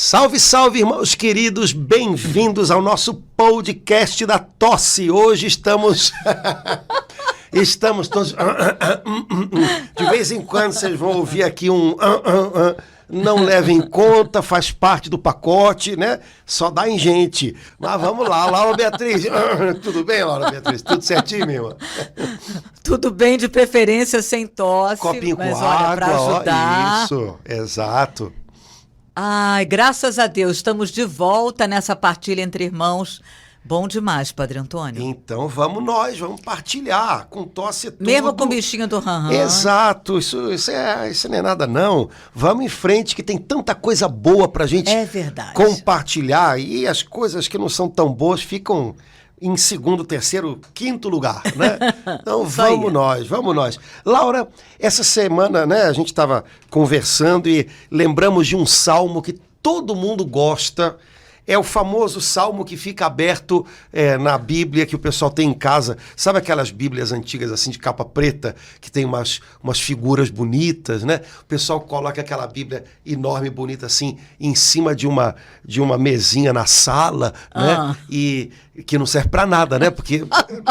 Salve, salve, irmãos queridos, bem-vindos ao nosso podcast da tosse. Hoje estamos todos... De vez em quando vocês vão ouvir aqui não levem em conta, faz parte do pacote, né? Só dá em gente. Mas vamos lá, Laura Beatriz. Tudo bem, Laura Beatriz? Tudo certinho, minha irmã? Tudo bem, de preferência sem tosse. Copinho mas com olha, água, para ajudar. Isso, exato. Ai, graças a Deus, estamos de volta nessa partilha entre irmãos. Bom demais, Padre Antônio. Então vamos partilhar. Com tosse tudo. Mesmo com o bichinho do ran-ran. Exato, isso não é nada não. Vamos em frente que tem tanta coisa boa pra gente compartilhar. E as coisas que não são tão boas ficam em segundo, terceiro, quinto lugar, né? Então vamos nós. Laura, essa semana, né, a gente estava conversando e lembramos de um salmo que todo mundo gosta. É o famoso salmo que fica aberto na Bíblia que o pessoal tem em casa. Sabe aquelas Bíblias antigas assim de capa preta, que tem umas figuras bonitas, né? O pessoal coloca aquela Bíblia enorme, bonita assim, em cima de uma mesinha na sala, né? E que não serve para nada, né? Porque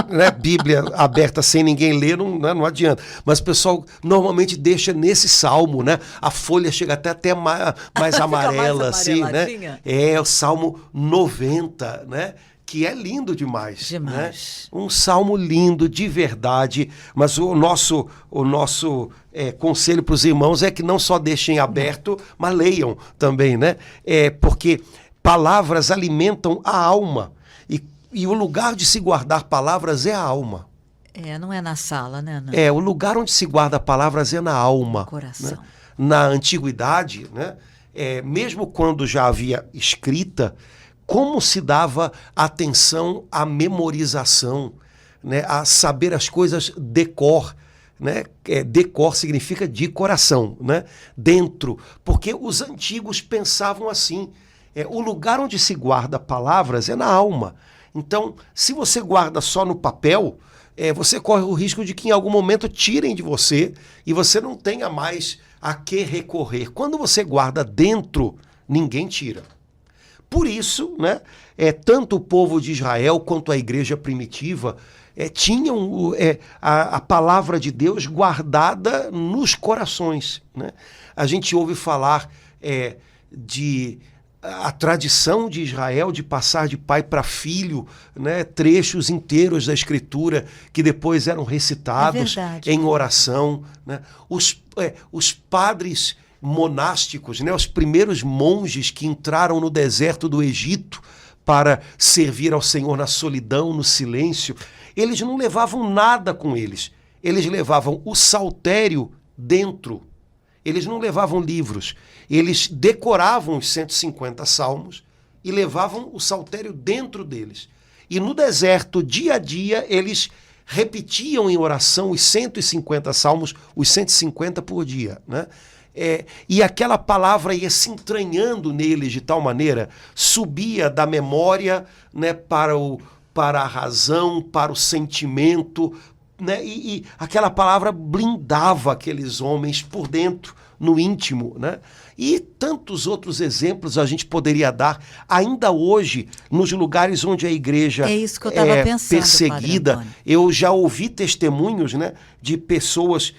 né, Bíblia aberta sem ninguém ler não adianta. Mas o pessoal normalmente deixa nesse salmo, né? A folha chega até mais amarela, assim, né? É o Salmo 90, né? Que é lindo demais. Né? Um salmo lindo, de verdade. Mas o nosso conselho para os irmãos é que não só deixem aberto, mas leiam também, né? Porque palavras alimentam a alma. E o lugar de se guardar palavras é a alma. Não é na sala, né? Não. O lugar onde se guarda palavras é na alma. No coração. Né? Na antiguidade, né? Mesmo quando já havia escrita, como se dava atenção à memorização, né? A saber as coisas de cor. Né? De cor significa de coração, né? Dentro. Porque os antigos pensavam assim. O lugar onde se guarda palavras é na alma. Então, se você guarda só no papel, você corre o risco de que em algum momento tirem de você e você não tenha mais a que recorrer. Quando você guarda dentro, ninguém tira. Por isso, né, tanto o povo de Israel quanto a igreja primitiva tinham a palavra de Deus guardada nos corações. Né? A gente ouve falar a tradição de Israel de passar de pai para filho, né, trechos inteiros da Escritura que depois eram recitados em oração. Né? Os padres monásticos, né, os primeiros monges que entraram no deserto do Egito para servir ao Senhor na solidão, no silêncio, eles não levavam nada com eles. Eles levavam o saltério dentro. Eles não levavam livros, eles decoravam os 150 salmos e levavam o saltério dentro deles. E no deserto, dia a dia, eles repetiam em oração os 150 salmos, os 150 por dia. Né? E aquela palavra ia se entranhando neles de tal maneira, subia da memória, né, para a razão, para o sentimento, né? E aquela palavra blindava aqueles homens por dentro, no íntimo, né? E tantos outros exemplos a gente poderia dar ainda hoje nos lugares onde a igreja perseguida. Eu já ouvi testemunhos, né, de pessoas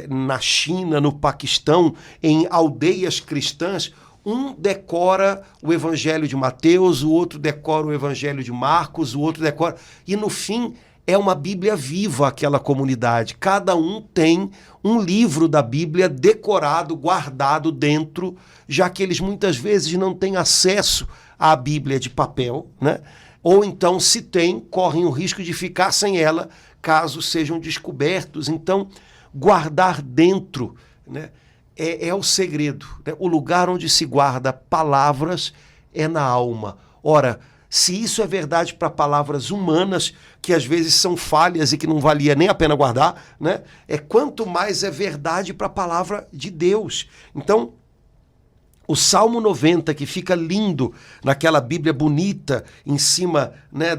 na China, no Paquistão, em aldeias cristãs. Um decora o Evangelho de Mateus, o outro decora o Evangelho de Marcos, o outro decora... E no fim é uma Bíblia viva aquela comunidade. Cada um tem um livro da Bíblia decorado, guardado dentro, já que eles muitas vezes não têm acesso à Bíblia de papel, né? Ou então, se tem, correm o risco de ficar sem ela, caso sejam descobertos. Então, guardar dentro, né, é o segredo. Né? O lugar onde se guarda palavras é na alma. Ora, se isso é verdade para palavras humanas, que às vezes são falhas e que não valia nem a pena guardar, né? Quanto mais é verdade para a palavra de Deus. Então, o Salmo 90, que fica lindo naquela Bíblia bonita, em cima, né,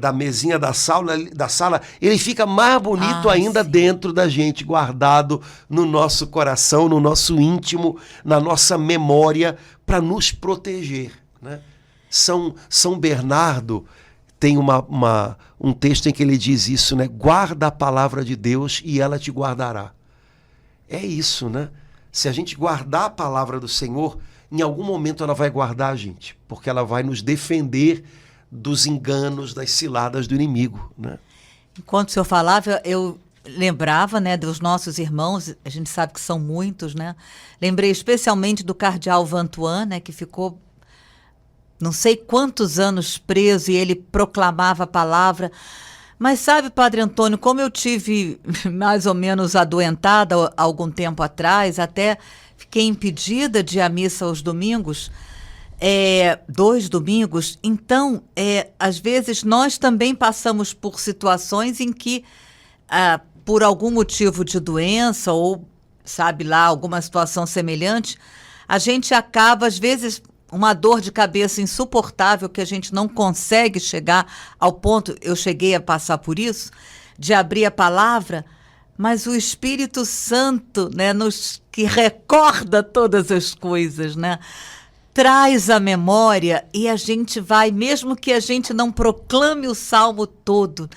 da mesinha da sala, ele fica mais bonito ainda sim. dentro da gente, guardado no nosso coração, no nosso íntimo, na nossa memória, para nos proteger, né? São Bernardo tem um texto em que ele diz isso, né? Guarda a palavra de Deus e ela te guardará. É isso, né? Se a gente guardar a palavra do Senhor, em algum momento ela vai guardar a gente, porque ela vai nos defender dos enganos, das ciladas do inimigo, né? Enquanto o senhor falava, eu lembrava, né, dos nossos irmãos, a gente sabe que são muitos, né? Lembrei especialmente do cardeal Vantuan, né, que ficou não sei quantos anos preso e ele proclamava a palavra. Mas sabe, Padre Antônio, como eu tive mais ou menos adoentada há algum tempo atrás, até fiquei impedida de ir à missa aos domingos, 2 domingos, então, às vezes, nós também passamos por situações em que, por algum motivo de doença ou, sabe lá, alguma situação semelhante, a gente acaba, às vezes, uma dor de cabeça insuportável que a gente não consegue chegar ao ponto, eu cheguei a passar por isso, de abrir a palavra, mas o Espírito Santo, né, que recorda todas as coisas, né, traz a memória e a gente vai, mesmo que a gente não proclame o salmo todo,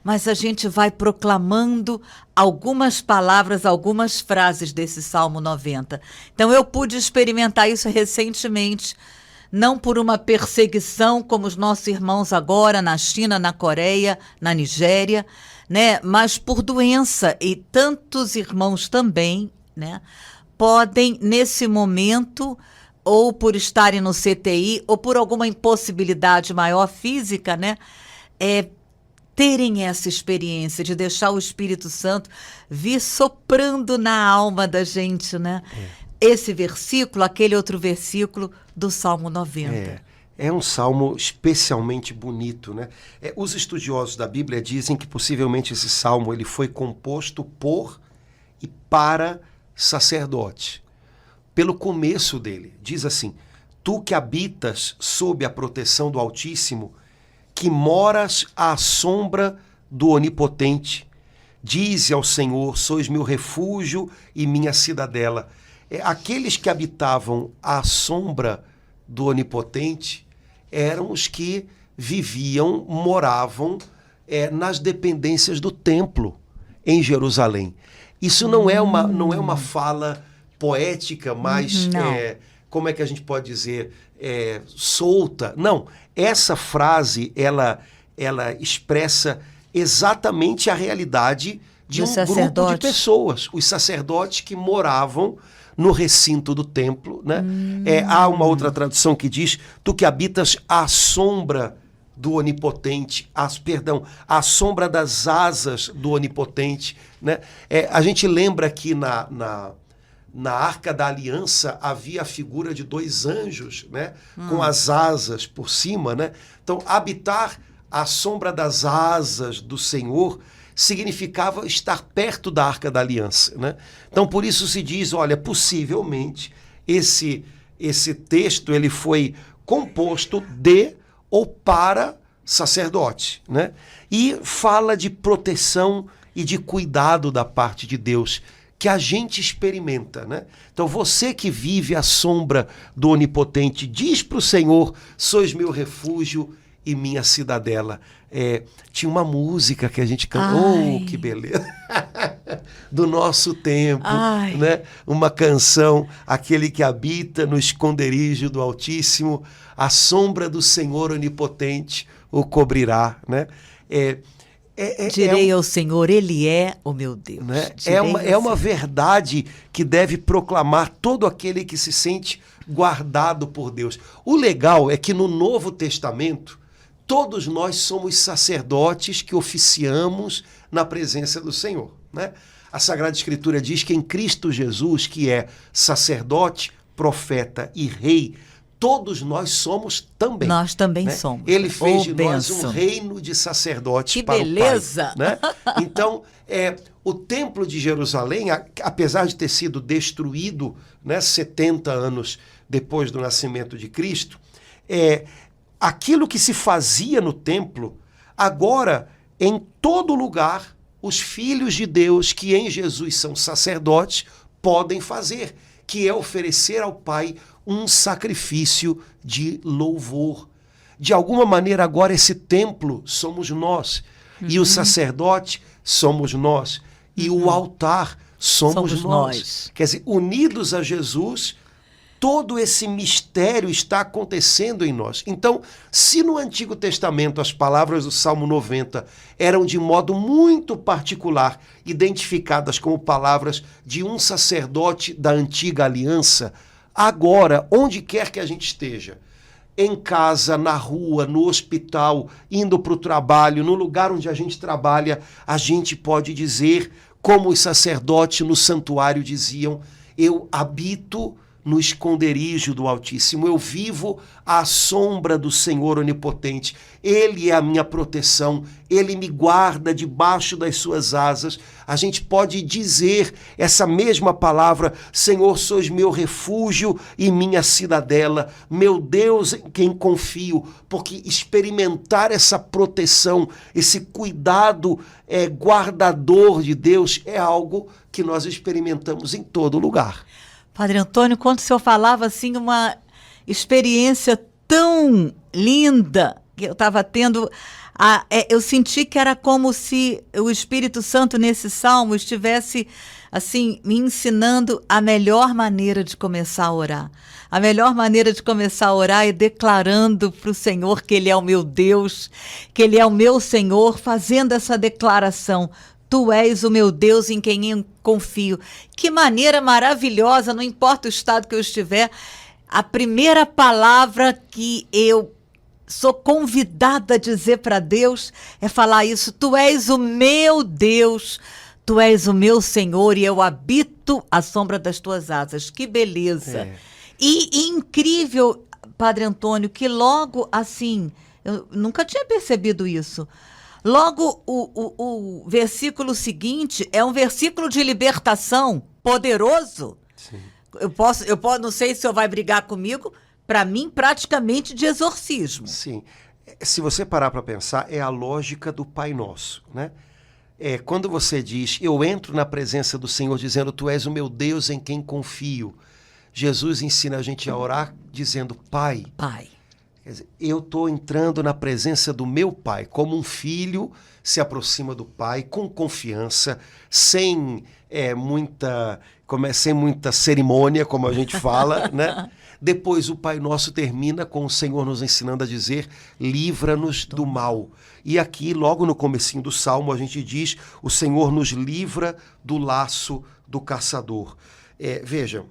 mas a gente vai proclamando algumas palavras, algumas frases desse Salmo 90. Então eu pude experimentar isso recentemente, não por uma perseguição como os nossos irmãos agora na China, na Coreia, na Nigéria, né, mas por doença, e tantos irmãos também, né, podem nesse momento, ou por estarem no CTI, ou por alguma impossibilidade maior física, né, terem essa experiência de deixar o Espírito Santo vir soprando na alma da gente, né? Esse versículo, aquele outro versículo do Salmo 90. É um salmo especialmente bonito, né? Os estudiosos da Bíblia dizem que possivelmente esse salmo ele foi composto por e para sacerdote. Pelo começo dele, diz assim: tu que habitas sob a proteção do Altíssimo, que moras à sombra do Onipotente, dize ao Senhor, sois meu refúgio e minha cidadela. Aqueles que habitavam à sombra do Onipotente eram os que moravam nas dependências do templo em Jerusalém. Isso não é uma fala poética, mas como é que a gente pode dizer, solta. Não, essa frase ela expressa exatamente a realidade de um grupo de pessoas, os sacerdotes que moravam no recinto do templo, né? Há uma outra tradução que diz: tu que habitas à sombra do Onipotente, à sombra das asas do Onipotente, né? A gente lembra que na Arca da Aliança havia a figura de 2 anjos, né? Com as asas por cima, né? Então, habitar à sombra das asas do Senhor significava estar perto da Arca da Aliança, né? Então, por isso se diz, olha, possivelmente esse texto ele foi composto de ou para sacerdote, né? E fala de proteção e de cuidado da parte de Deus, que a gente experimenta, né? Então você que vive à sombra do Onipotente, diz para o Senhor, sois meu refúgio e minha cidadela. Tinha uma música que a gente cantou, que beleza, do nosso tempo, né? Uma canção, aquele que habita no esconderijo do Altíssimo, a sombra do Senhor Onipotente o cobrirá, né? Direi ao Senhor, Ele é o meu Deus. Né? É uma verdade que deve proclamar todo aquele que se sente guardado por Deus. O legal é que no Novo Testamento, todos nós somos sacerdotes que oficiamos na presença do Senhor, né? A Sagrada Escritura diz que em Cristo Jesus, que é sacerdote, profeta e rei, todos nós somos também. Nós também, né? Somos. Ele fez de nós um reino de sacerdotes que para beleza! o Pai. Né? Então, o Templo de Jerusalém, apesar de ter sido destruído, né, 70 anos depois do nascimento de Cristo, aquilo que se fazia no templo Agora, em todo lugar, os filhos de Deus que em Jesus são sacerdotes podem fazer, que é oferecer ao Pai um sacrifício de louvor. De alguma maneira, agora esse templo somos nós, e o sacerdote somos nós, e o altar somos nós. Quer dizer, unidos a Jesus, todo esse mistério está acontecendo em nós. Então, se no Antigo Testamento as palavras do Salmo 90 eram de modo muito particular identificadas como palavras de um sacerdote da antiga aliança, agora, onde quer que a gente esteja, em casa, na rua, no hospital, indo para o trabalho, no lugar onde a gente trabalha, a gente pode dizer, como os sacerdotes no santuário diziam, eu habito no esconderijo do Altíssimo, eu vivo à sombra do Senhor Onipotente. Ele é a minha proteção, Ele me guarda debaixo das suas asas. A gente pode dizer essa mesma palavra, Senhor, sois meu refúgio e minha cidadela, meu Deus em quem confio, porque experimentar essa proteção, esse cuidado guardador de Deus é algo que nós experimentamos em todo lugar. Padre Antônio, quando o senhor falava assim, uma experiência tão linda que eu estava tendo, eu senti que era como se o Espírito Santo nesse salmo estivesse assim me ensinando a melhor maneira de começar a orar. A melhor maneira de começar a orar é declarando para o Senhor que Ele é o meu Deus, que Ele é o meu Senhor, fazendo essa declaração. Tu és o meu Deus em quem eu confio. Que maneira maravilhosa, não importa o estado que eu estiver, a primeira palavra que eu sou convidada a dizer para Deus é falar isso. Tu és o meu Deus, tu és o meu Senhor e eu habito à sombra das tuas asas. Que beleza. E incrível, Padre Antônio, que logo assim, eu nunca tinha percebido isso. Logo, o versículo seguinte é um versículo de libertação poderoso. Sim. Eu posso, não sei se o senhor vai brigar comigo, para mim, praticamente de exorcismo. Sim. Se você parar para pensar, é a lógica do Pai Nosso, né? Quando você diz, eu entro na presença do Senhor dizendo, tu és o meu Deus em quem confio. Jesus ensina a gente a orar dizendo, Pai. Pai. Quer dizer, eu estou entrando na presença do meu Pai, como um filho se aproxima do Pai com confiança, sem muita cerimônia, como a gente fala, né? Depois o Pai Nosso termina com o Senhor nos ensinando a dizer, livra-nos do mal. E aqui, logo no comecinho do Salmo, a gente diz, o Senhor nos livra do laço do caçador. Vejam,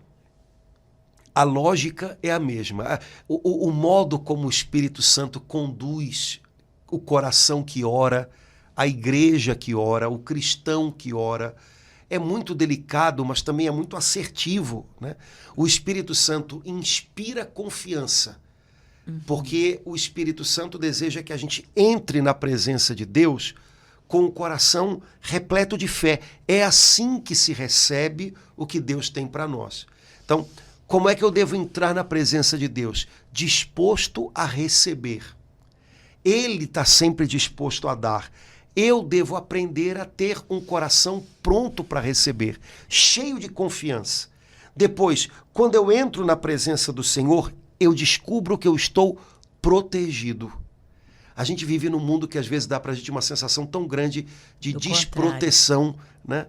a lógica é a mesma. O modo como o Espírito Santo conduz o coração que ora, a igreja que ora, o cristão que ora, é muito delicado, mas também é muito assertivo, né? O Espírito Santo inspira confiança, porque o Espírito Santo deseja que a gente entre na presença de Deus com o coração repleto de fé. É assim que se recebe o que Deus tem para nós. Então, como é que eu devo entrar na presença de Deus? Disposto a receber. Ele está sempre disposto a dar. Eu devo aprender a ter um coração pronto para receber, cheio de confiança. Depois, quando eu entro na presença do Senhor, eu descubro que eu estou protegido. A gente vive num mundo que às vezes dá para a gente uma sensação tão grande de desproteção, né?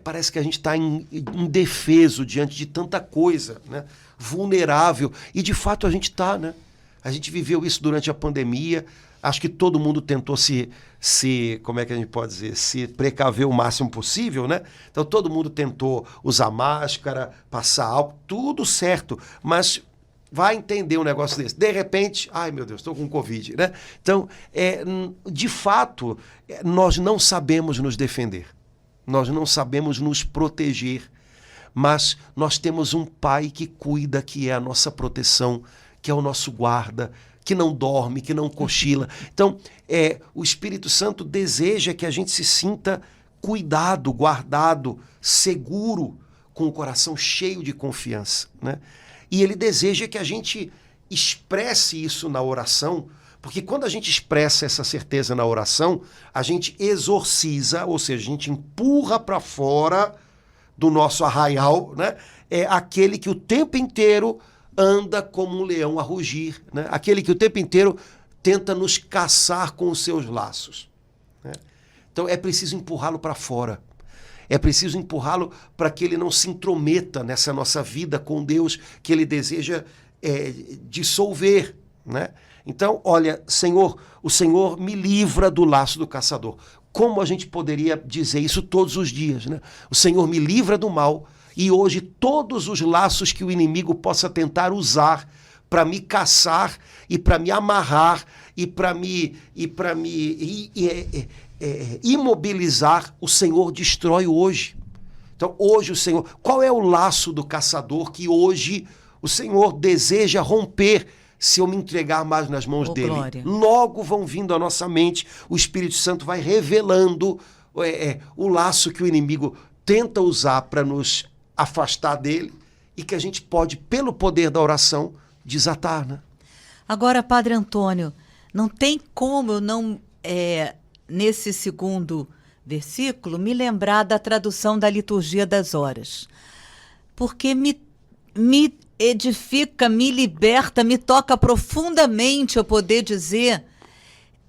Parece que a gente está indefeso diante de tanta coisa, né? Vulnerável. E, de fato, a gente está, né? A gente viveu isso durante a pandemia. Acho que todo mundo tentou como é que a gente pode dizer, se precaver o máximo possível, né? Então, todo mundo tentou usar máscara, passar álcool, tudo certo. Mas vai entender um negócio desse. De repente, ai, meu Deus, estou com Covid, né? Então, de fato, nós não sabemos nos defender. Nós não sabemos nos proteger, mas nós temos um Pai que cuida, que é a nossa proteção, que é o nosso guarda, que não dorme, que não cochila. Então, o Espírito Santo deseja que a gente se sinta cuidado, guardado, seguro, com o coração cheio de confiança, né? E ele deseja que a gente expresse isso na oração, Porque quando a gente expressa essa certeza na oração, a gente exorciza, ou seja, a gente empurra para fora do nosso arraial, né? É aquele que o tempo inteiro anda como um leão a rugir, né? Aquele que o tempo inteiro tenta nos caçar com os seus laços, né? Então é preciso empurrá-lo para fora. É preciso empurrá-lo para que ele não se intrometa nessa nossa vida com Deus que ele deseja dissolver, né? Então, olha, Senhor, o Senhor me livra do laço do caçador. Como a gente poderia dizer isso todos os dias, né? O Senhor me livra do mal e hoje todos os laços que o inimigo possa tentar usar para me caçar e para me amarrar e para me imobilizar, o Senhor destrói hoje. Então, hoje o Senhor... Qual é o laço do caçador que hoje o Senhor deseja romper se eu me entregar mais nas mãos dele? Glória. Logo vão vindo à nossa mente, o Espírito Santo vai revelando o laço que o inimigo tenta usar para nos afastar dele e que a gente pode, pelo poder da oração, desatar, né? Agora, Padre Antônio, não tem como eu não, nesse segundo versículo, me lembrar da tradução da liturgia das horas. Porque me edifica, me liberta, me toca profundamente eu poder dizer: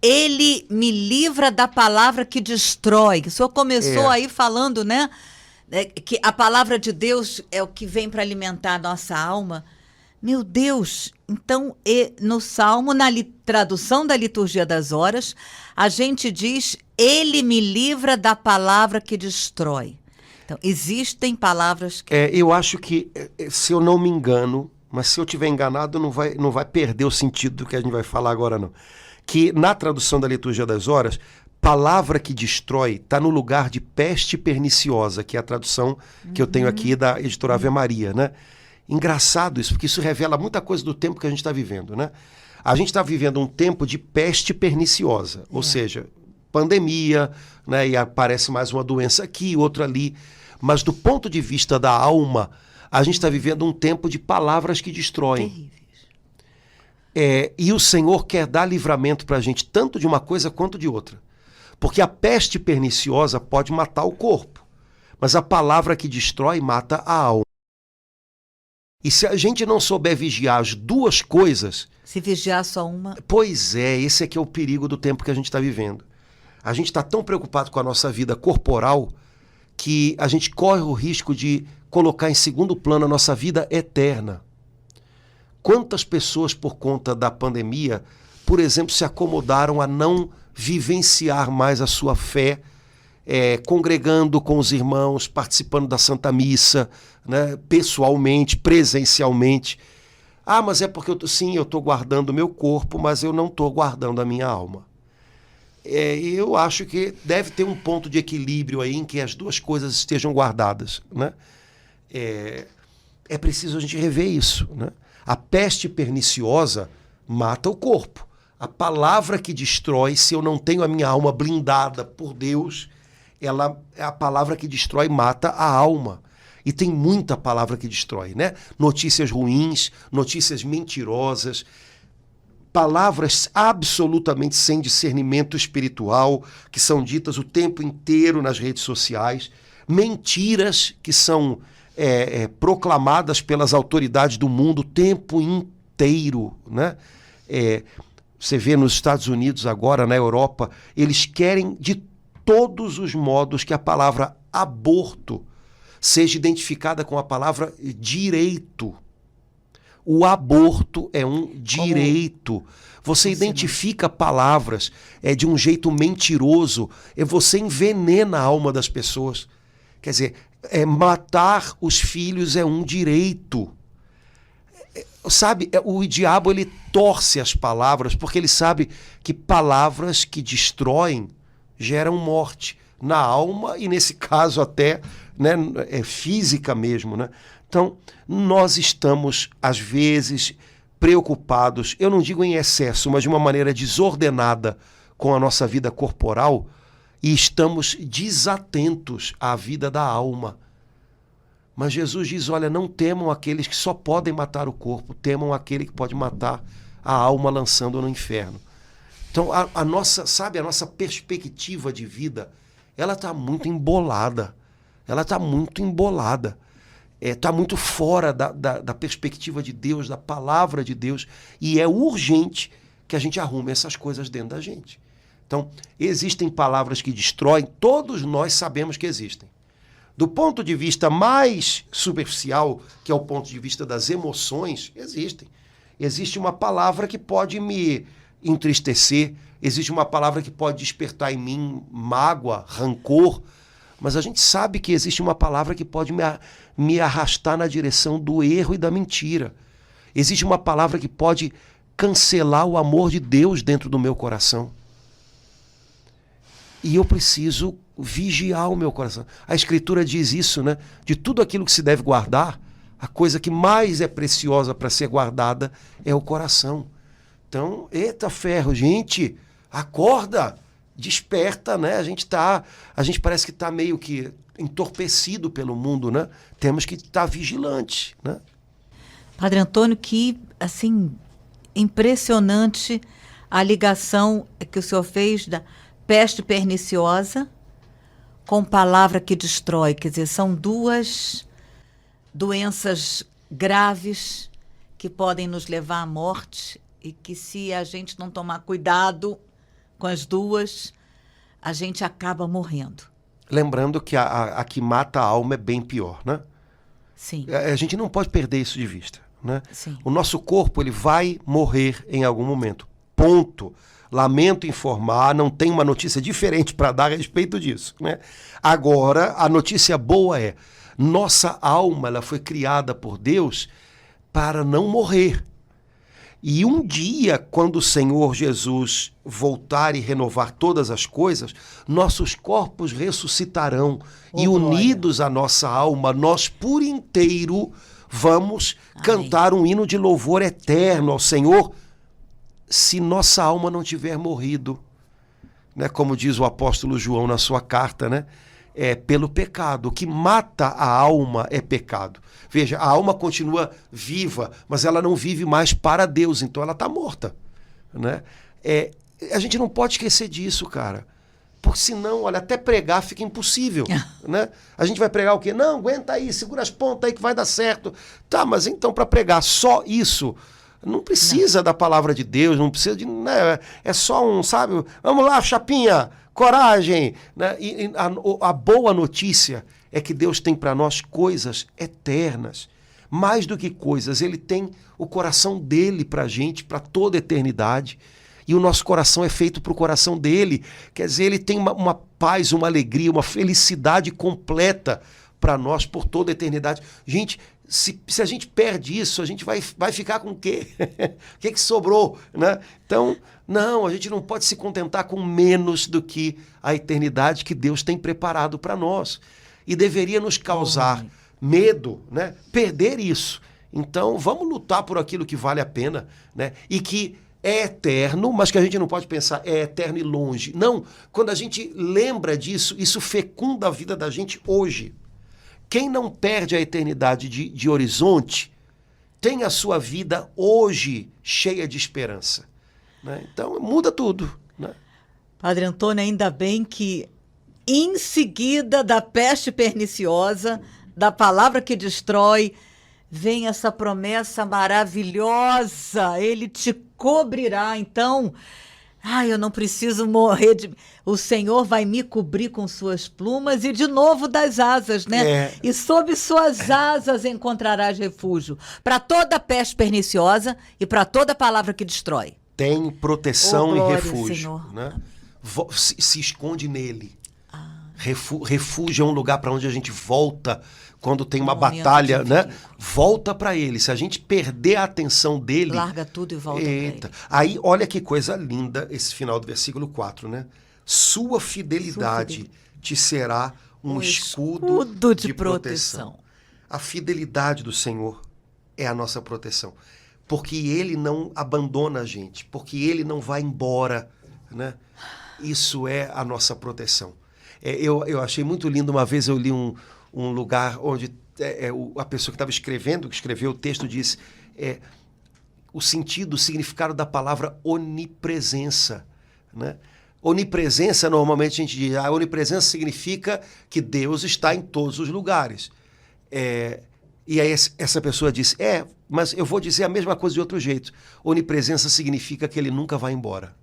ele me livra da palavra que destrói. O senhor começou aí falando, né? Que a palavra de Deus é o que vem para alimentar a nossa alma. Meu Deus! Então, no Salmo, na tradução da liturgia das horas, a gente diz: ele me livra da palavra que destrói. Então, existem palavras que... eu acho que, se eu não me engano, mas se eu estiver enganado, não vai perder o sentido do que a gente vai falar agora, não. Que na tradução da liturgia das horas, palavra que destrói está no lugar de peste perniciosa, que é a tradução que eu tenho aqui da editora Ave Maria, né? Engraçado isso, porque isso revela muita coisa do tempo que a gente está vivendo, né? A gente está vivendo um tempo de peste perniciosa, ou seja, pandemia, né? E aparece mais uma doença aqui, outra ali. Mas do ponto de vista da alma, a gente está vivendo um tempo de palavras que destroem. Terríveis. E o Senhor quer dar livramento para a gente, tanto de uma coisa quanto de outra. Porque a peste perniciosa pode matar o corpo, mas a palavra que destrói mata a alma. E se a gente não souber vigiar as duas coisas... Se vigiar só uma... Pois esse é que é o perigo do tempo que a gente está vivendo. A gente está tão preocupado com a nossa vida corporal que a gente corre o risco de colocar em segundo plano a nossa vida eterna. Quantas pessoas, por conta da pandemia, por exemplo, se acomodaram a não vivenciar mais a sua fé, congregando com os irmãos, participando da Santa Missa, né, pessoalmente, presencialmente. Ah, mas é porque eu estou guardando o meu corpo, mas eu não estou guardando a minha alma. Eu acho que deve ter um ponto de equilíbrio aí em que as duas coisas estejam guardadas, né? É preciso a gente rever isso, né? A peste perniciosa mata o corpo. A palavra que destrói, se eu não tenho a minha alma blindada por Deus, ela é a palavra que destrói, mata a alma. E tem muita palavra que destrói, né? Notícias ruins, notícias mentirosas, palavras absolutamente sem discernimento espiritual, que são ditas o tempo inteiro nas redes sociais, mentiras que são proclamadas pelas autoridades do mundo o tempo inteiro, né? Você vê nos Estados Unidos agora, na Europa, eles querem de todos os modos que a palavra aborto seja identificada com a palavra direito. O aborto é um direito. Você identifica palavras de um jeito mentiroso, você envenena a alma das pessoas. Quer dizer, matar os filhos é um direito. Sabe, o diabo ele torce as palavras porque ele sabe que palavras que destroem geram morte na alma e, nesse caso, até, né, física mesmo, né? Então, nós estamos, às vezes, preocupados, eu não digo em excesso, mas de uma maneira desordenada com a nossa vida corporal e estamos desatentos à vida da alma. Mas Jesus diz, olha, não temam aqueles que só podem matar o corpo, temam aquele que pode matar a alma lançando no inferno. Então, a nossa, sabe, a nossa perspectiva de vida, ela está muito embolada. Ela está muito embolada. Está muito fora da perspectiva de Deus, da palavra de Deus. E é urgente que a gente arrume essas coisas dentro da gente. Então, existem palavras que destroem, todos nós sabemos que existem. Do ponto de vista mais superficial, que é o ponto de vista das emoções, existem. Existe uma palavra que pode me entristecer, existe uma palavra que pode despertar em mim mágoa, rancor, mas a gente sabe que existe uma palavra que pode me arrastar na direção do erro e da mentira. Existe uma palavra que pode cancelar o amor de Deus dentro do meu coração. E eu preciso vigiar o meu coração. A Escritura diz isso, né? De tudo aquilo que se deve guardar, a coisa que mais é preciosa para ser guardada é o coração. Então, eita ferro, gente, acorda, desperta, né? A gente parece que está meio que entorpecido pelo mundo, né? Temos que estar vigilante, né? Padre Antônio, que, assim, impressionante a ligação que o senhor fez da peste perniciosa com palavra que destrói. Quer dizer, são duas doenças graves que podem nos levar à morte e que, se a gente não tomar cuidado com as duas, a gente acaba morrendo. Lembrando que a que mata a alma é bem pior, né? Sim. A gente não pode perder isso de vista, né? Sim. O nosso corpo, ele vai morrer em algum momento. Ponto. Lamento informar, não tem uma notícia diferente para dar a respeito disso, né? Agora, a notícia boa é, nossa alma, ela foi criada por Deus para não morrer. E um dia, quando o Senhor Jesus voltar e renovar todas as coisas, nossos corpos ressuscitarão. E unidos à nossa alma, nós por inteiro vamos cantar um hino de louvor eterno ao Senhor, se nossa alma não tiver morrido, né? Como diz o apóstolo João na sua carta, né? É pelo pecado. O que mata a alma é pecado. Veja, a alma continua viva, mas ela não vive mais para Deus, então ela está morta, né? A gente não pode esquecer disso, cara. Porque senão, olha, até pregar fica impossível, né? A gente vai pregar o quê? Não, aguenta aí, segura as pontas aí que vai dar certo. Tá, mas então para pregar só isso, não precisa da palavra de Deus, não precisa de... Né? É só um, sabe? Vamos lá, chapinha, coragem. Né? E a boa notícia é que Deus tem para nós coisas eternas. Mais do que coisas, Ele tem o coração dele para a gente, para toda a eternidade. E o nosso coração é feito para o coração dele. Quer dizer, Ele tem uma paz, uma alegria, uma felicidade completa para nós por toda a eternidade. Gente, se a gente perde isso, a gente vai ficar com o quê? O que sobrou? Né? Então, não, a gente não pode se contentar com menos do que a eternidade que Deus tem preparado para nós. E deveria nos causar medo, né? Perder isso. Então, vamos lutar por aquilo que vale a pena, né? E que é eterno, mas que a gente não pode pensar é eterno e longe. Não, quando a gente lembra disso, isso fecunda a vida da gente hoje. Quem não perde a eternidade de horizonte, tem a sua vida hoje cheia de esperança, né? Então, muda tudo, né? Padre Antônio, ainda bem que em seguida da peste perniciosa, da palavra que destrói, vem essa promessa maravilhosa, Ele te cobrirá. Então, eu não preciso morrer o Senhor vai me cobrir com suas plumas e de novo das asas, né? E sob suas asas encontrarás refúgio para toda peste perniciosa e para toda palavra que destrói. Tem proteção e refúgio, Senhor. Né? Se esconde nele. Refúgio é um lugar para onde a gente volta quando tem uma batalha, né? Volta para ele. Se a gente perder a atenção dele... Larga tudo e volta para ele. Aí, olha que coisa linda esse final do versículo 4, né? Sua fidelidade te será um escudo de proteção. A fidelidade do Senhor é a nossa proteção. Porque Ele não abandona a gente. Porque Ele não vai embora, né? Isso é a nossa proteção. Eu achei muito lindo, uma vez eu li um lugar onde a pessoa que escreveu o texto diz o significado da palavra onipresença. né? Onipresença, normalmente a gente diz, a onipresença significa que Deus está em todos os lugares. E aí essa pessoa diz, mas eu vou dizer a mesma coisa de outro jeito. Onipresença significa que ele nunca vai embora.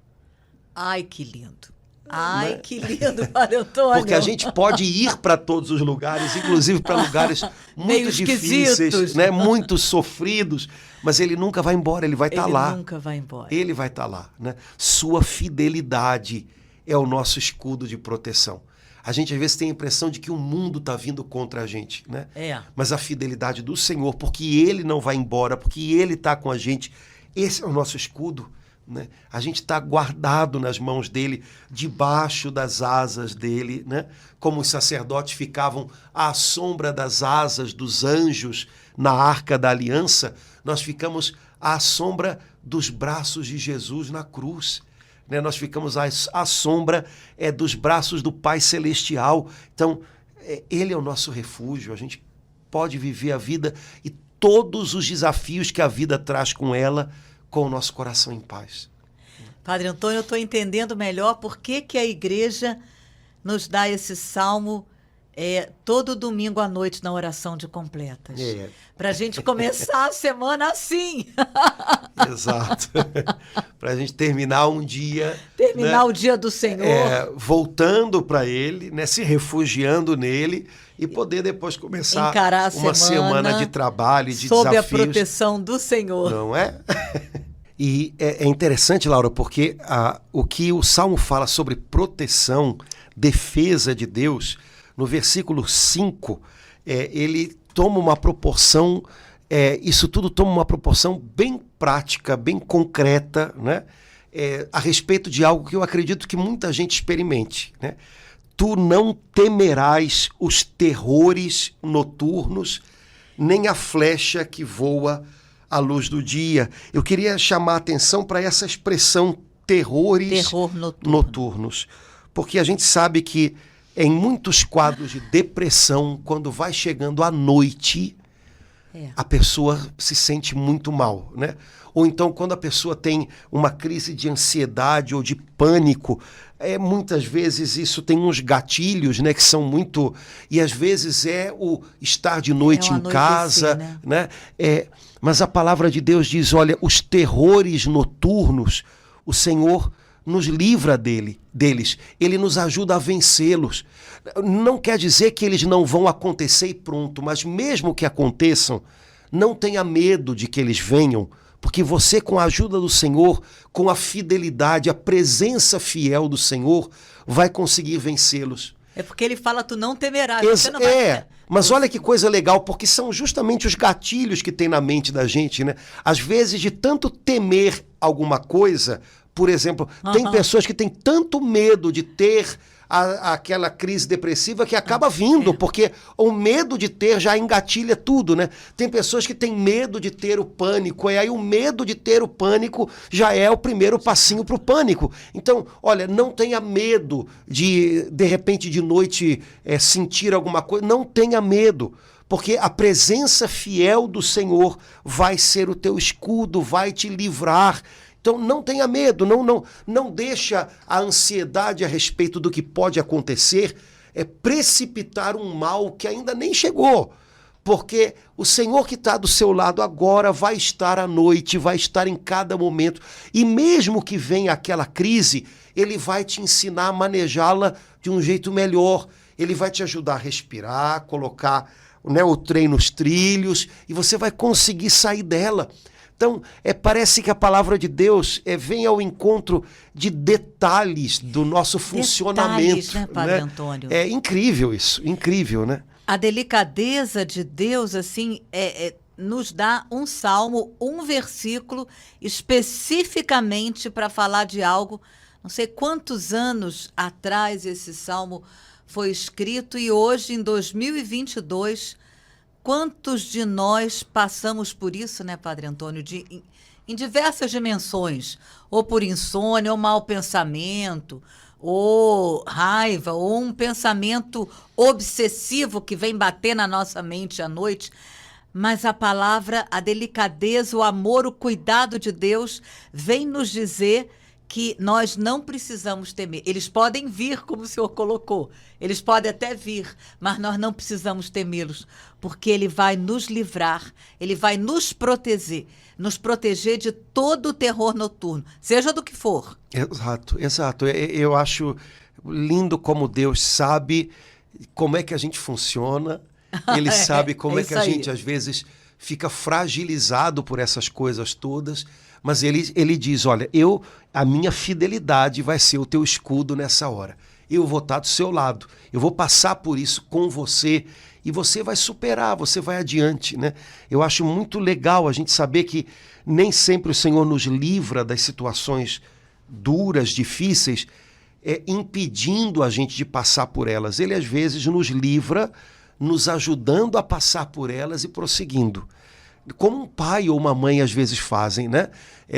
Ai, que lindo. Ai, né? Que lindo, Padre Antônio. Porque a gente pode ir para todos os lugares, inclusive para lugares muito difíceis, né? Muito sofridos, mas ele nunca vai embora, ele vai estar lá. Ele nunca vai embora. Ele vai estar lá, né? Sua fidelidade é o nosso escudo de proteção. A gente às vezes tem a impressão de que o mundo está vindo contra a gente, né? Mas a fidelidade do Senhor, porque Ele não vai embora, porque Ele está com a gente, esse é o nosso escudo. Né? A gente está guardado nas mãos dele, debaixo das asas dele, né? Como os sacerdotes ficavam à sombra das asas dos anjos na Arca da Aliança, nós ficamos à sombra dos braços de Jesus na cruz. Né? Nós ficamos à sombra dos braços do Pai Celestial. Então, ele é o nosso refúgio, a gente pode viver a vida e todos os desafios que a vida traz com ela, com o nosso coração em paz. Padre Antônio, eu estou entendendo melhor por que a igreja nos dá esse salmo todo domingo à noite na oração de completas. Para a gente começar a semana assim. Exato. Para a gente terminar um dia... Terminar, né, o dia do Senhor. Voltando para Ele, né, se refugiando nele e poder depois começar uma semana de trabalho e de sob desafios. Sob a proteção do Senhor. Não é? E é interessante, Laura, porque o que o Salmo fala sobre proteção, defesa de Deus, no versículo 5, ele toma uma proporção, isso tudo toma uma proporção bem prática, bem concreta, né? A respeito de algo que eu acredito que muita gente experimente, né? Tu não temerás os terrores noturnos, nem a flecha que voa à luz do dia. Eu queria chamar a atenção para essa expressão terror noturnos, porque a gente sabe que em muitos quadros de depressão, quando vai chegando à noite, a pessoa se sente muito mal, né? Ou então quando a pessoa tem uma crise de ansiedade ou de pânico, muitas vezes isso tem uns gatilhos, né, que são muito... E às vezes o estar de noite em casa, né? Mas a palavra de Deus diz, olha, os terrores noturnos, o Senhor nos livra deles, Ele nos ajuda a vencê-los. Não quer dizer que eles não vão acontecer e pronto, mas mesmo que aconteçam, não tenha medo de que eles venham, porque você, com a ajuda do Senhor, com a fidelidade, a presença fiel do Senhor, vai conseguir vencê-los. É porque ele fala, tu não temerás. Você não vai... Mas olha que coisa legal, porque são justamente os gatilhos que tem na mente da gente, né? Às vezes, de tanto temer alguma coisa, por exemplo, tem pessoas que têm tanto medo de ter aquela crise depressiva que acaba vindo, porque o medo de ter já engatilha tudo, né? Tem pessoas que têm medo de ter o pânico, e aí o medo de ter o pânico já é o primeiro passinho para o pânico. Então, olha, não tenha medo de repente, de noite, sentir alguma coisa, não tenha medo. Porque a presença fiel do Senhor vai ser o teu escudo, vai te livrar. Então não tenha medo, não deixa a ansiedade a respeito do que pode acontecer precipitar um mal que ainda nem chegou. Porque o Senhor que está do seu lado agora vai estar à noite, vai estar em cada momento. E mesmo que venha aquela crise, Ele vai te ensinar a manejá-la de um jeito melhor. Ele vai te ajudar a respirar, colocar, né, o trem nos trilhos, e você vai conseguir sair dela. Então, parece que a palavra de Deus vem ao encontro de detalhes do nosso funcionamento. Detalhes, né, Padre Antônio? É incrível isso, incrível, né? A delicadeza de Deus, assim, nos dá um salmo, um versículo, especificamente para falar de algo. Não sei quantos anos atrás esse salmo foi escrito e hoje, em 2022... Quantos de nós passamos por isso, né, Padre Antônio, em diversas dimensões, ou por insônia, ou mau pensamento, ou raiva, ou um pensamento obsessivo que vem bater na nossa mente à noite. Mas a palavra, a delicadeza, o amor, o cuidado de Deus vem nos dizer que nós não precisamos temer. Eles podem vir, como o senhor colocou. Eles podem até vir, mas nós não precisamos temê-los, porque ele vai nos livrar, ele vai nos proteger de todo o terror noturno, seja do que for. Exato, exato. Eu acho lindo como Deus sabe como é que a gente funciona. Ele sabe como é que a gente, às vezes, fica fragilizado por essas coisas todas. Mas ele diz, olha, a minha fidelidade vai ser o teu escudo nessa hora. Eu vou estar do seu lado. Eu vou passar por isso com você. E você vai superar, você vai adiante, né? Eu acho muito legal a gente saber que nem sempre o Senhor nos livra das situações duras, difíceis, impedindo a gente de passar por elas. Ele, às vezes, nos livra, nos ajudando a passar por elas e prosseguindo. Como um pai ou uma mãe às vezes fazem, né?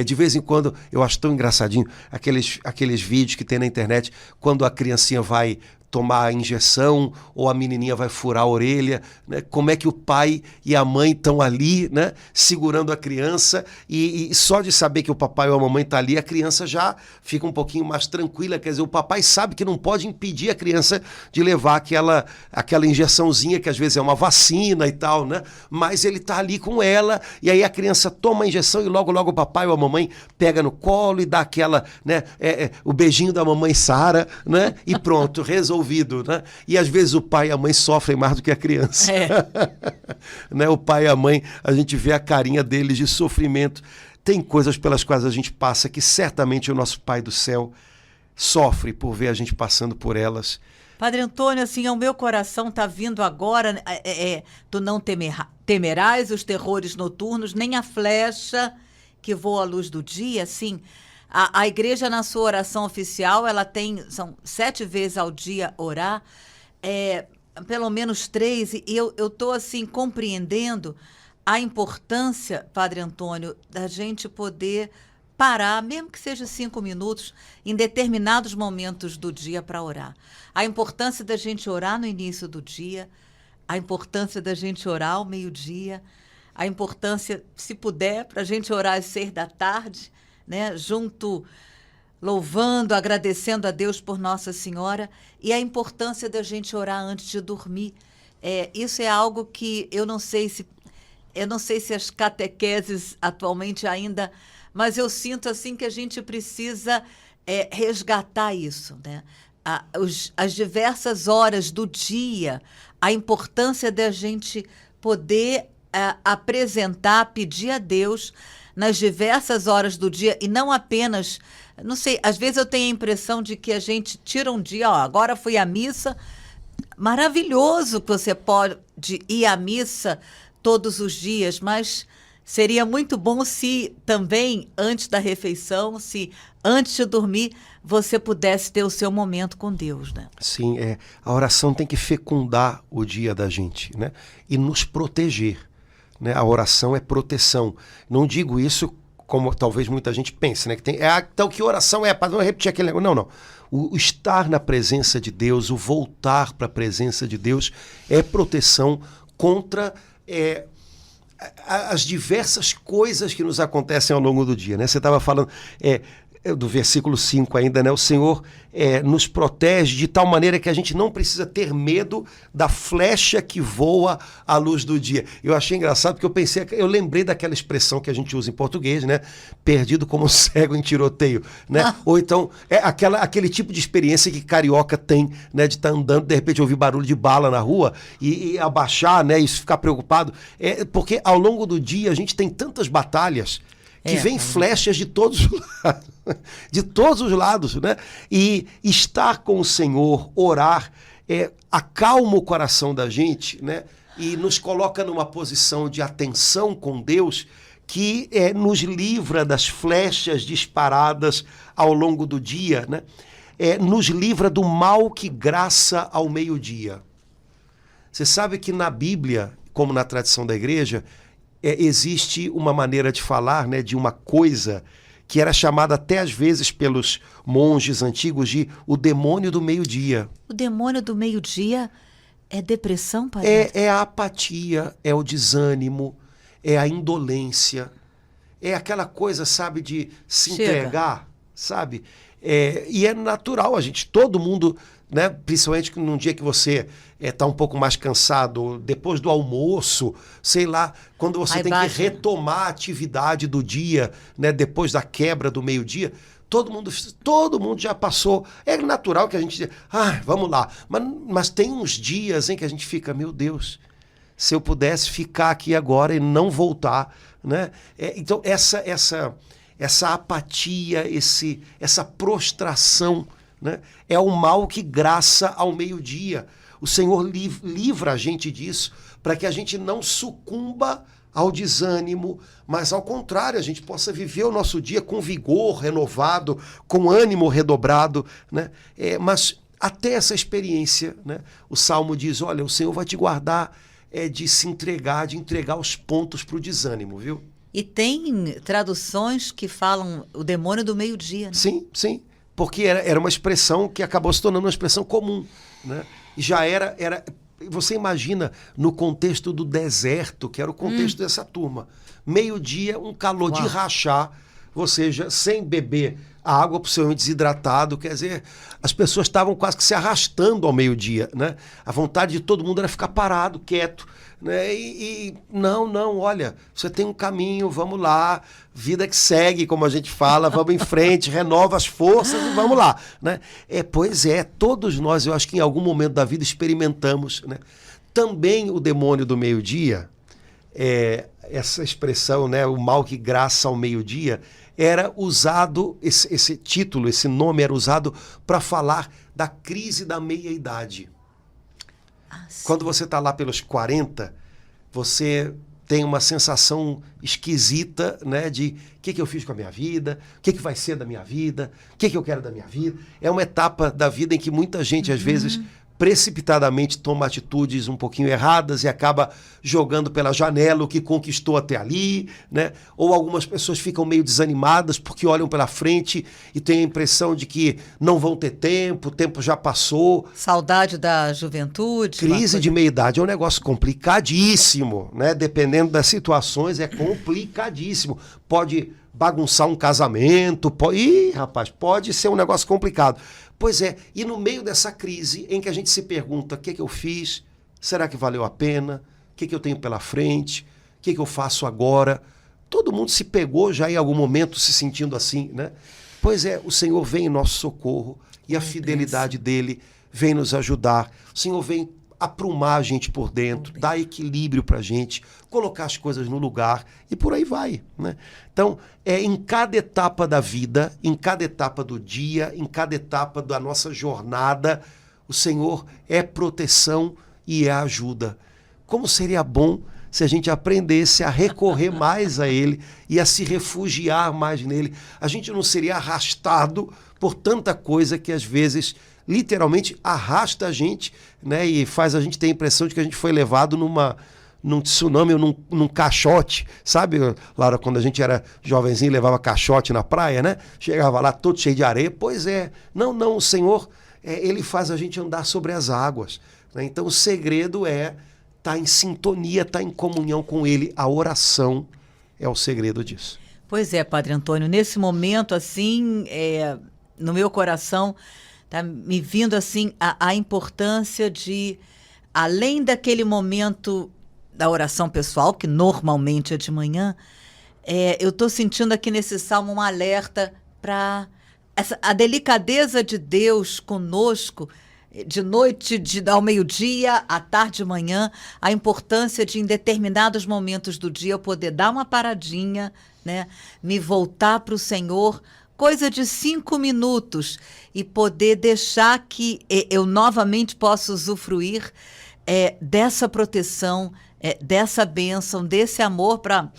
De vez em quando, eu acho tão engraçadinho aqueles vídeos que tem na internet, quando a criancinha vai tomar a injeção ou a menininha vai furar a orelha, né? Como é que o pai e a mãe estão ali, né? Segurando a criança e só de saber que o papai ou a mamãe está ali, a criança já fica um pouquinho mais tranquila. Quer dizer, o papai sabe que não pode impedir a criança de levar aquela injeçãozinha, que às vezes é uma vacina e tal, né? Mas ele está ali com ela e aí a criança toma a injeção e logo o papai ou a mamãe pega no colo e dá aquela, né? O beijinho da mamãe Sara, né? E pronto, resolvido. Né? E às vezes o pai e a mãe sofrem mais do que a criança. Né? O pai e a mãe, a gente vê a carinha deles de sofrimento. Tem coisas pelas quais a gente passa que certamente o nosso Pai do céu sofre por ver a gente passando por elas. Padre Antônio, assim, ao meu coração está vindo agora, tu não temerás os terrores noturnos, nem a flecha que voa à luz do dia, assim. A igreja, na sua oração oficial, são 7 vezes ao dia orar, pelo menos 3, e eu estou, assim, compreendendo a importância, Padre Antônio, da gente poder parar, mesmo que seja 5 minutos, em determinados momentos do dia para orar. A importância da gente orar no início do dia, a importância da gente orar ao meio-dia, a importância, se puder, para a gente orar às 6 da tarde, né, junto, louvando, agradecendo a Deus por Nossa Senhora, e a importância da gente orar antes de dormir. Isso é algo que eu não sei se as catequeses atualmente ainda, mas eu sinto assim que a gente precisa resgatar isso, né? As diversas horas do dia, a importância da gente poder apresentar, pedir a Deus nas diversas horas do dia, e não apenas, não sei, às vezes eu tenho a impressão de que a gente tira um dia, agora fui à missa, maravilhoso que você pode ir à missa todos os dias, mas seria muito bom se também, antes da refeição, se antes de dormir, você pudesse ter o seu momento com Deus, né? Sim, a oração tem que fecundar o dia da gente, né? E nos proteger. Né? A oração é proteção. Não digo isso como talvez muita gente pense, né? Que tem, então que oração é? Para não repetir aquele negócio. Não, não. O estar na presença de Deus, o voltar para a presença de Deus é proteção contra as diversas coisas que nos acontecem ao longo do dia, né? Você estava falando do versículo 5 ainda, né? O Senhor nos protege de tal maneira que a gente não precisa ter medo da flecha que voa à luz do dia. Eu achei engraçado porque eu lembrei daquela expressão que a gente usa em português, né? Perdido como cego em tiroteio, né? Ou então, aquele tipo de experiência que carioca tem, né? De estar andando, de repente ouvir barulho de bala na rua e abaixar, né? E ficar preocupado. Porque ao longo do dia a gente tem tantas batalhas que vem flechas de todos os lados, de todos os lados, né? E estar com o Senhor, orar, acalma o coração da gente, né? E nos coloca numa posição de atenção com Deus que nos livra das flechas disparadas ao longo do dia, né? Nos livra do mal que graça ao meio-dia. Você sabe que na Bíblia, como na tradição da igreja, existe uma maneira de falar, né, de uma coisa que era chamada até às vezes pelos monges antigos de o demônio do meio-dia. O demônio do meio-dia é depressão, padre? É a apatia, é o desânimo, é a indolência, é aquela coisa, sabe, de se entregar, sabe? E é natural todo mundo, né? Principalmente num dia que você está um pouco mais cansado, depois do almoço, sei lá, quando você tem que retomar a atividade do dia, né? Depois da quebra do meio-dia, todo mundo já passou. É natural que a gente vamos lá. Mas tem uns dias em que a gente fica, meu Deus, se eu pudesse ficar aqui agora e não voltar, né? Então essa apatia, essa prostração, né? É o mal que graça ao meio-dia. O Senhor livra a gente disso, para que a gente não sucumba ao desânimo, mas ao contrário, a gente possa viver o nosso dia com vigor renovado, com ânimo redobrado, né? Mas até essa experiência, né? O Salmo diz, olha, o Senhor vai te guardar de entregar os pontos para o desânimo, viu? E tem traduções que falam o demônio do meio-dia, né? Sim, sim. Porque era uma expressão que acabou se tornando uma expressão comum, né? E já era... Você imagina no contexto do deserto, que era o contexto dessa turma. Meio-dia, um calor de rachar, ou seja, sem beber água, possivelmente desidratado. Quer dizer, as pessoas estavam quase que se arrastando ao meio-dia, né? A vontade de todo mundo era ficar parado, quieto, né? Não, olha, você tem um caminho, vamos lá, vida que segue, como a gente fala, vamos em frente, renova as forças e vamos lá, né? Pois é, todos nós, eu acho que em algum momento da vida experimentamos, né? Também o demônio do meio-dia, essa expressão, né, o mal que graça ao meio-dia, era usado, esse título, esse nome era usado para falar da crise da meia-idade. Quando você está lá pelos 40, você tem uma sensação esquisita, né, de o que eu fiz com a minha vida, o que vai ser da minha vida, o que eu quero da minha vida. É uma etapa da vida em que muita gente, às vezes, precipitadamente toma atitudes um pouquinho erradas e acaba jogando pela janela o que conquistou até ali, né? Ou algumas pessoas ficam meio desanimadas porque olham pela frente e têm a impressão de que não vão ter tempo, o tempo já passou. Saudade da juventude. Crise de meia-idade é um negócio complicadíssimo, né? Dependendo das situações, é complicadíssimo. Pode bagunçar um casamento, pode ser um negócio complicado. Pois é, e no meio dessa crise em que a gente se pergunta, o que eu fiz? Será que valeu a pena? O que eu tenho pela frente? O que eu faço agora? Todo mundo se pegou já em algum momento se sentindo assim, né? Pois é, o Senhor vem em nosso socorro e a fidelidade dele vem nos ajudar. O Senhor vem aprumar a gente por dentro, dar equilíbrio para a gente, colocar as coisas no lugar e por aí vai, né? Então, em cada etapa da vida, em cada etapa do dia, em cada etapa da nossa jornada, o Senhor é proteção e é ajuda. Como seria bom se a gente aprendesse a recorrer mais a Ele e a se refugiar mais nele. A gente não seria arrastado por tanta coisa que às vezes literalmente arrasta a gente, né, e faz a gente ter a impressão de que a gente foi levado num tsunami ou num caixote, sabe, Laura, quando a gente era jovenzinho levava caixote na praia, né? Chegava lá todo cheio de areia. Pois é, não, o Senhor, Ele faz a gente andar sobre as águas, né? Então o segredo é estar em sintonia, estar em comunhão com Ele. A oração é o segredo disso. Pois é, Padre Antônio, nesse momento, assim, no meu coração, está me vindo assim a importância de, além daquele momento da oração pessoal, que normalmente é de manhã, eu estou sentindo aqui nesse salmo um alerta para a delicadeza de Deus conosco, de noite, ao meio-dia, à tarde e manhã, a importância de, em determinados momentos do dia, eu poder dar uma paradinha, né, me voltar para o Senhor, coisa de 5 minutos, e poder deixar que eu novamente possa usufruir dessa proteção, dessa bênção, desse amor para,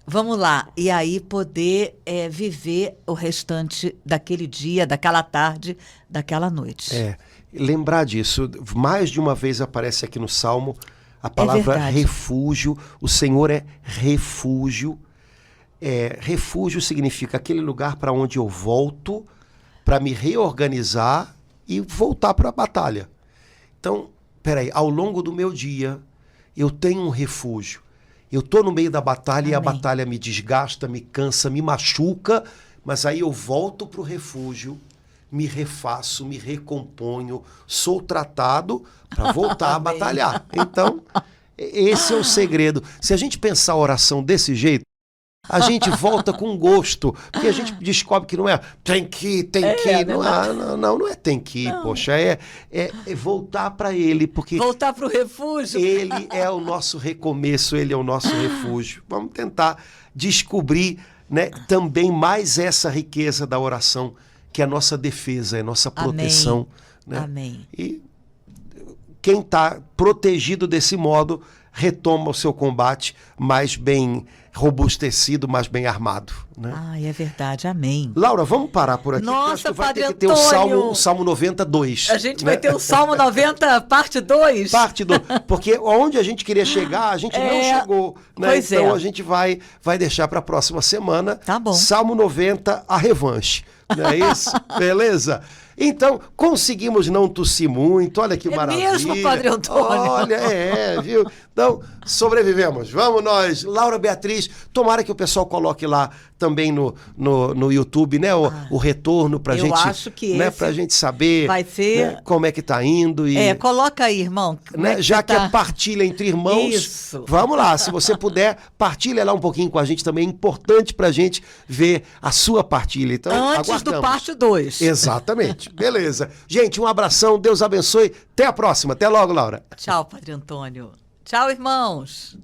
vamos lá, e aí poder viver o restante daquele dia, daquela tarde, daquela noite. Lembrar disso, mais de uma vez aparece aqui no Salmo a palavra refúgio. O Senhor é refúgio. Refúgio significa aquele lugar para onde eu volto para me reorganizar e voltar para a batalha. Então, ao longo do meu dia, eu tenho um refúgio. Eu estou no meio da batalha. Amém. E a batalha me desgasta, me cansa, me machuca, Mas aí eu volto para o refúgio, me refaço, me recomponho, sou tratado para voltar a batalhar. Então, esse é o segredo. Se a gente pensar a oração desse jeito, a gente volta com gosto, porque a gente descobre que não é tem que, não é tem que, poxa, é voltar para ele, porque voltar para o refúgio. Ele é o nosso recomeço, ele é o nosso refúgio. Vamos tentar descobrir, né, também mais essa riqueza da oração, que é a nossa defesa, é a nossa proteção. Amém. Né? Amém. E quem está protegido desse modo retoma o seu combate mais bem robustecido, mais bem armado. Né? É verdade. Amém. Laura, vamos parar por aqui. Nossa, vai Padre ter que ter Antônio. o Salmo 92. A gente vai ter o Salmo 90, parte 2. Parte 2. Porque onde a gente queria chegar, a gente não chegou. Né? Pois então a gente vai deixar para a próxima semana. Tá bom. Salmo 90, a revanche. Não é isso? Beleza? Então, conseguimos não tossir muito, olha que maravilha. Mesmo, Padre Antônio. Olha, viu? Então, sobrevivemos. Vamos nós. Laura Beatriz, tomara que o pessoal coloque lá também no YouTube, né? O retorno pra gente. Eu acho que né, pra gente saber vai ser... né, como é que tá indo. E, coloca aí, irmão. Né, já que é partilha entre irmãos, Isso. Vamos lá. Se você puder, partilha lá um pouquinho com a gente também. É importante pra gente ver a sua partilha. Então, antes aguardamos. Do parte 2. Exatamente. Beleza. Gente, um abração. Deus abençoe. Até a próxima. Até logo, Laura. Tchau, Padre Antônio. Tchau, irmãos.